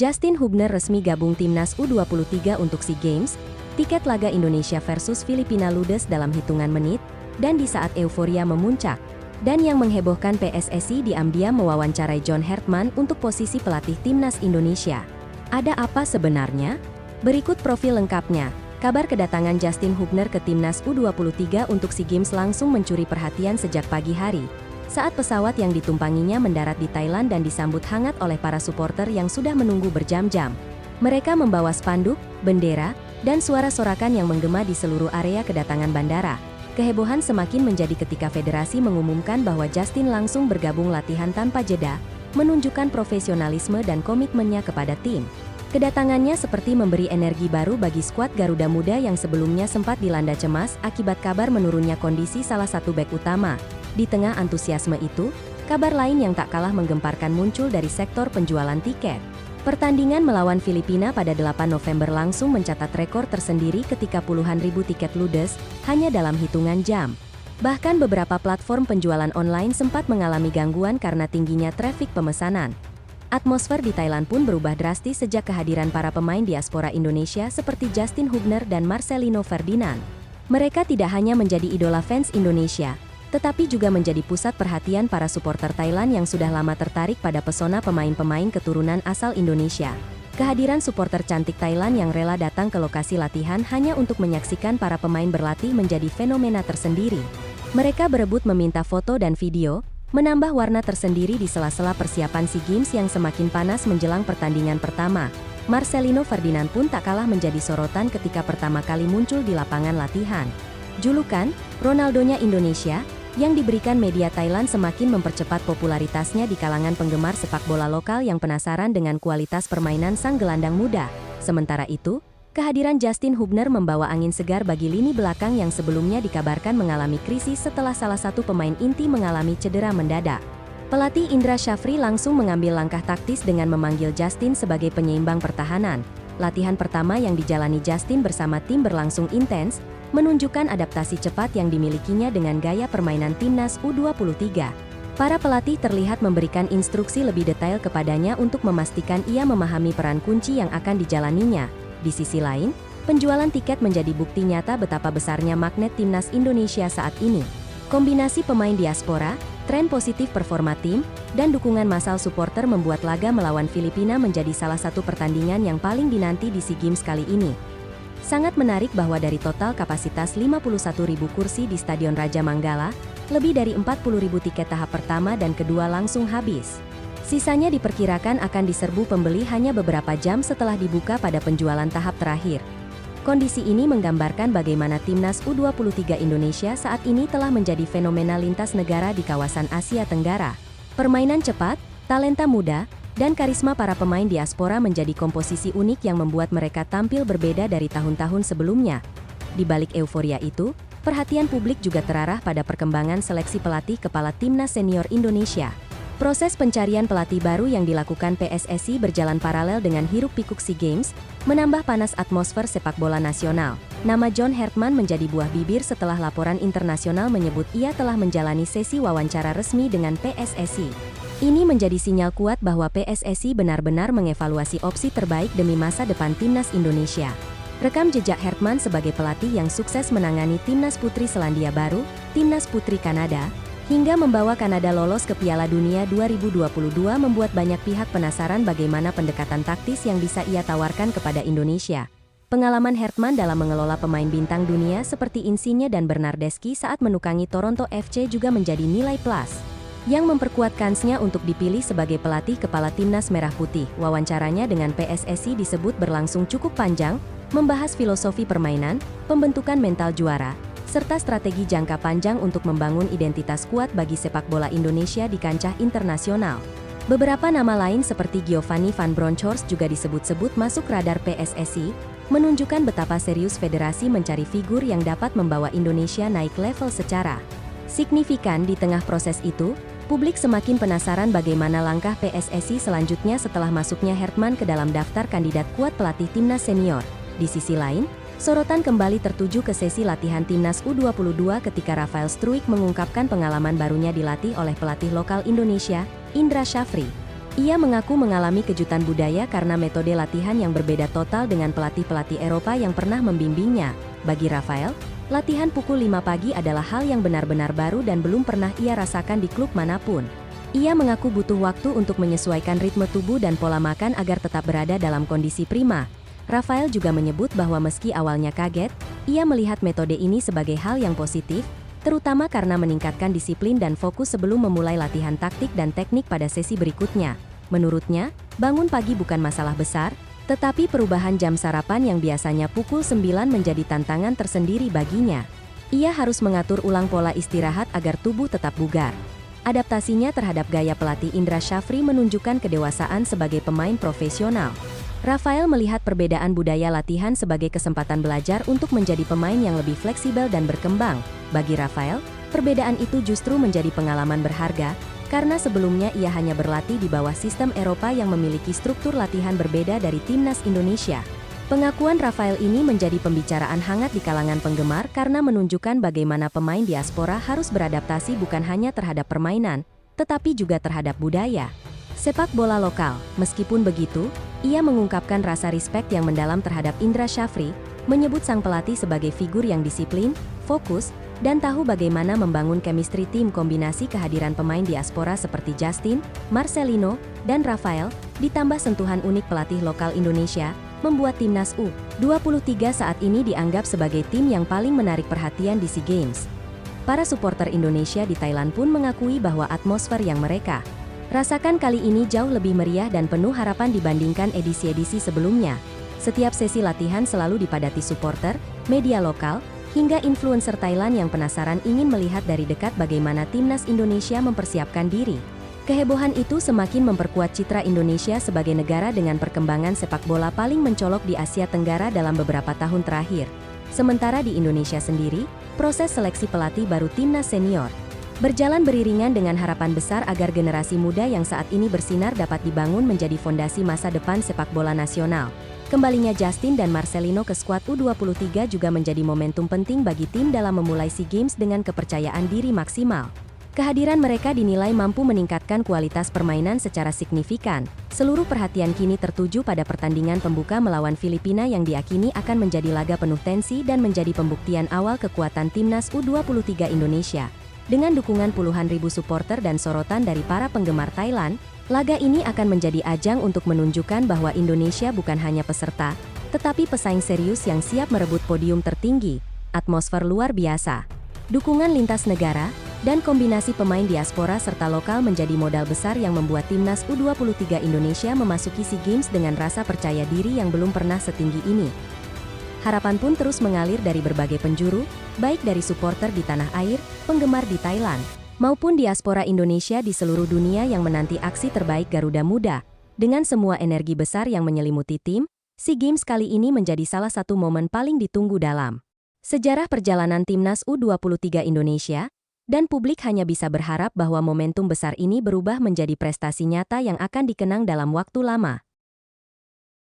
Justin Hubner resmi gabung timnas U23 untuk SEA Games, tiket laga Indonesia versus Filipina ludes dalam hitungan menit, dan di saat euforia memuncak. Dan yang menghebohkan PSSI diam-diam mewawancarai John Hartman untuk posisi pelatih timnas Indonesia. Ada apa sebenarnya? Berikut profil lengkapnya. Kabar kedatangan Justin Hubner ke timnas U23 untuk SEA Games langsung mencuri perhatian sejak pagi hari, saat pesawat yang ditumpanginya mendarat di Thailand dan disambut hangat oleh para supporter yang sudah menunggu berjam-jam. Mereka membawa spanduk, bendera, dan suara sorakan yang menggema di seluruh area kedatangan bandara. Kehebohan semakin menjadi ketika federasi mengumumkan bahwa Justin langsung bergabung latihan tanpa jeda, menunjukkan profesionalisme dan komitmennya kepada tim. Kedatangannya seperti memberi energi baru bagi skuad Garuda Muda yang sebelumnya sempat dilanda cemas akibat kabar menurunnya kondisi salah satu bek utama. Di tengah antusiasme itu, kabar lain yang tak kalah menggemparkan muncul dari sektor penjualan tiket. Pertandingan melawan Filipina pada 8 November langsung mencatat rekor tersendiri ketika puluhan ribu tiket ludes, hanya dalam hitungan jam. Bahkan beberapa platform penjualan online sempat mengalami gangguan karena tingginya trafik pemesanan. Atmosfer di Thailand pun berubah drastis sejak kehadiran para pemain diaspora Indonesia seperti Justin Hubner dan Marcelino Ferdinand. Mereka tidak hanya menjadi idola fans Indonesia, tetapi juga menjadi pusat perhatian para supporter Thailand yang sudah lama tertarik pada pesona pemain-pemain keturunan asal Indonesia. Kehadiran supporter cantik Thailand yang rela datang ke lokasi latihan hanya untuk menyaksikan para pemain berlatih menjadi fenomena tersendiri. Mereka berebut meminta foto dan video, menambah warna tersendiri di sela-sela persiapan SEA Games yang semakin panas menjelang pertandingan pertama. Marcelino Ferdinand pun tak kalah menjadi sorotan ketika pertama kali muncul di lapangan latihan. Julukan Ronaldonya Indonesia yang diberikan media Thailand semakin mempercepat popularitasnya di kalangan penggemar sepak bola lokal yang penasaran dengan kualitas permainan sang gelandang muda. Sementara itu, kehadiran Justin Hubner membawa angin segar bagi lini belakang yang sebelumnya dikabarkan mengalami krisis setelah salah satu pemain inti mengalami cedera mendadak. Pelatih Indra Syafri langsung mengambil langkah taktis dengan memanggil Justin sebagai penyeimbang pertahanan. Latihan pertama yang dijalani Justin bersama tim berlangsung intens, menunjukkan adaptasi cepat yang dimilikinya dengan gaya permainan timnas U23. Para pelatih terlihat memberikan instruksi lebih detail kepadanya untuk memastikan ia memahami peran kunci yang akan dijalaninya. Di sisi lain, penjualan tiket menjadi bukti nyata betapa besarnya magnet timnas Indonesia saat ini. Kombinasi pemain diaspora, tren positif performa tim, dan dukungan massal supporter membuat laga melawan Filipina menjadi salah satu pertandingan yang paling dinanti di SEA Games kali ini. Sangat menarik bahwa dari total kapasitas 51.000 kursi di Stadion Raja Manggala, lebih dari 40.000 tiket tahap pertama dan kedua langsung habis. Sisanya diperkirakan akan diserbu pembeli hanya beberapa jam setelah dibuka pada penjualan tahap terakhir. Kondisi ini menggambarkan bagaimana timnas U23 Indonesia saat ini telah menjadi fenomena lintas negara di kawasan Asia Tenggara. Permainan cepat, talenta muda, dan karisma para pemain diaspora menjadi komposisi unik yang membuat mereka tampil berbeda dari tahun-tahun sebelumnya. Di balik euforia itu, perhatian publik juga terarah pada perkembangan seleksi pelatih kepala timnas senior Indonesia. Proses pencarian pelatih baru yang dilakukan PSSI berjalan paralel dengan hiruk-pikuk SEA Games, menambah panas atmosfer sepak bola nasional. Nama John Hartman menjadi buah bibir setelah laporan internasional menyebut ia telah menjalani sesi wawancara resmi dengan PSSI. Ini menjadi sinyal kuat bahwa PSSI benar-benar mengevaluasi opsi terbaik demi masa depan timnas Indonesia. Rekam jejak Hartman sebagai pelatih yang sukses menangani timnas putri Selandia Baru, timnas putri Kanada, hingga membawa Kanada lolos ke Piala Dunia 2022 membuat banyak pihak penasaran bagaimana pendekatan taktis yang bisa ia tawarkan kepada Indonesia. Pengalaman Hartman dalam mengelola pemain bintang dunia seperti Insigne dan Bernardeschi saat menukangi Toronto FC juga menjadi nilai plus yang memperkuat kansnya untuk dipilih sebagai pelatih kepala timnas merah putih. Wawancaranya dengan PSSI disebut berlangsung cukup panjang, membahas filosofi permainan, pembentukan mental juara, serta strategi jangka panjang untuk membangun identitas kuat bagi sepak bola Indonesia di kancah internasional. Beberapa nama lain seperti Giovanni Van Bronckhorst juga disebut-sebut masuk radar PSSI, menunjukkan betapa serius federasi mencari figur yang dapat membawa Indonesia naik level secara signifikan. Di tengah proses itu, publik semakin penasaran bagaimana langkah PSSI selanjutnya setelah masuknya Hartman ke dalam daftar kandidat kuat pelatih timnas senior. Di sisi lain, sorotan kembali tertuju ke sesi latihan timnas U22 ketika Rafael Struijk mengungkapkan pengalaman barunya dilatih oleh pelatih lokal Indonesia, Indra Syafri. Ia mengaku mengalami kejutan budaya karena metode latihan yang berbeda total dengan pelatih-pelatih Eropa yang pernah membimbingnya. Bagi Rafael, latihan pukul 5 pagi adalah hal yang benar-benar baru dan belum pernah ia rasakan di klub manapun. Ia mengaku butuh waktu untuk menyesuaikan ritme tubuh dan pola makan agar tetap berada dalam kondisi prima. Rafael juga menyebut bahwa meski awalnya kaget, ia melihat metode ini sebagai hal yang positif, terutama karena meningkatkan disiplin dan fokus sebelum memulai latihan taktik dan teknik pada sesi berikutnya. Menurutnya, bangun pagi bukan masalah besar, tetapi perubahan jam sarapan yang biasanya pukul 9 menjadi tantangan tersendiri baginya. Ia harus mengatur ulang pola istirahat agar tubuh tetap bugar. Adaptasinya terhadap gaya pelatih Indra Shafri menunjukkan kedewasaan sebagai pemain profesional. Rafael melihat perbedaan budaya latihan sebagai kesempatan belajar untuk menjadi pemain yang lebih fleksibel dan berkembang. Bagi Rafael, perbedaan itu justru menjadi pengalaman berharga, karena sebelumnya ia hanya berlatih di bawah sistem Eropa yang memiliki struktur latihan berbeda dari timnas Indonesia. Pengakuan Rafael ini menjadi pembicaraan hangat di kalangan penggemar karena menunjukkan bagaimana pemain diaspora harus beradaptasi bukan hanya terhadap permainan, tetapi juga terhadap budaya sepak bola lokal. Meskipun begitu, ia mengungkapkan rasa respek yang mendalam terhadap Indra Shafri, menyebut sang pelatih sebagai figur yang disiplin, fokus, dan tahu bagaimana membangun chemistry tim. Kombinasi kehadiran pemain diaspora seperti Justin, Marcelino, dan Rafael, ditambah sentuhan unik pelatih lokal Indonesia, membuat timnas U23 saat ini dianggap sebagai tim yang paling menarik perhatian di SEA Games. Para supporter Indonesia di Thailand pun mengakui bahwa atmosfer yang mereka rasakan kali ini jauh lebih meriah dan penuh harapan dibandingkan edisi-edisi sebelumnya. Setiap sesi latihan selalu dipadati supporter, media lokal, hingga influencer Thailand yang penasaran ingin melihat dari dekat bagaimana timnas Indonesia mempersiapkan diri. Kehebohan itu semakin memperkuat citra Indonesia sebagai negara dengan perkembangan sepak bola paling mencolok di Asia Tenggara dalam beberapa tahun terakhir. Sementara di Indonesia sendiri, proses seleksi pelatih baru timnas senior berjalan beriringan dengan harapan besar agar generasi muda yang saat ini bersinar dapat dibangun menjadi fondasi masa depan sepak bola nasional. Kembalinya Justin dan Marcelino ke skuad U23 juga menjadi momentum penting bagi tim dalam memulai SEA Games dengan kepercayaan diri maksimal. Kehadiran mereka dinilai mampu meningkatkan kualitas permainan secara signifikan. Seluruh perhatian kini tertuju pada pertandingan pembuka melawan Filipina yang diakini akan menjadi laga penuh tensi dan menjadi pembuktian awal kekuatan timnas U23 Indonesia. Dengan dukungan puluhan ribu supporter dan sorotan dari para penggemar Thailand, laga ini akan menjadi ajang untuk menunjukkan bahwa Indonesia bukan hanya peserta, tetapi pesaing serius yang siap merebut podium tertinggi. Atmosfer luar biasa, dukungan lintas negara, dan kombinasi pemain diaspora serta lokal menjadi modal besar yang membuat timnas U23 Indonesia memasuki SEA Games dengan rasa percaya diri yang belum pernah setinggi ini. Harapan pun terus mengalir dari berbagai penjuru, baik dari supporter di tanah air, penggemar di Thailand, maupun diaspora Indonesia di seluruh dunia yang menanti aksi terbaik Garuda Muda. Dengan semua energi besar yang menyelimuti tim, SEA Games kali ini menjadi salah satu momen paling ditunggu dalam sejarah perjalanan timnas U23 Indonesia, dan publik hanya bisa berharap bahwa momentum besar ini berubah menjadi prestasi nyata yang akan dikenang dalam waktu lama.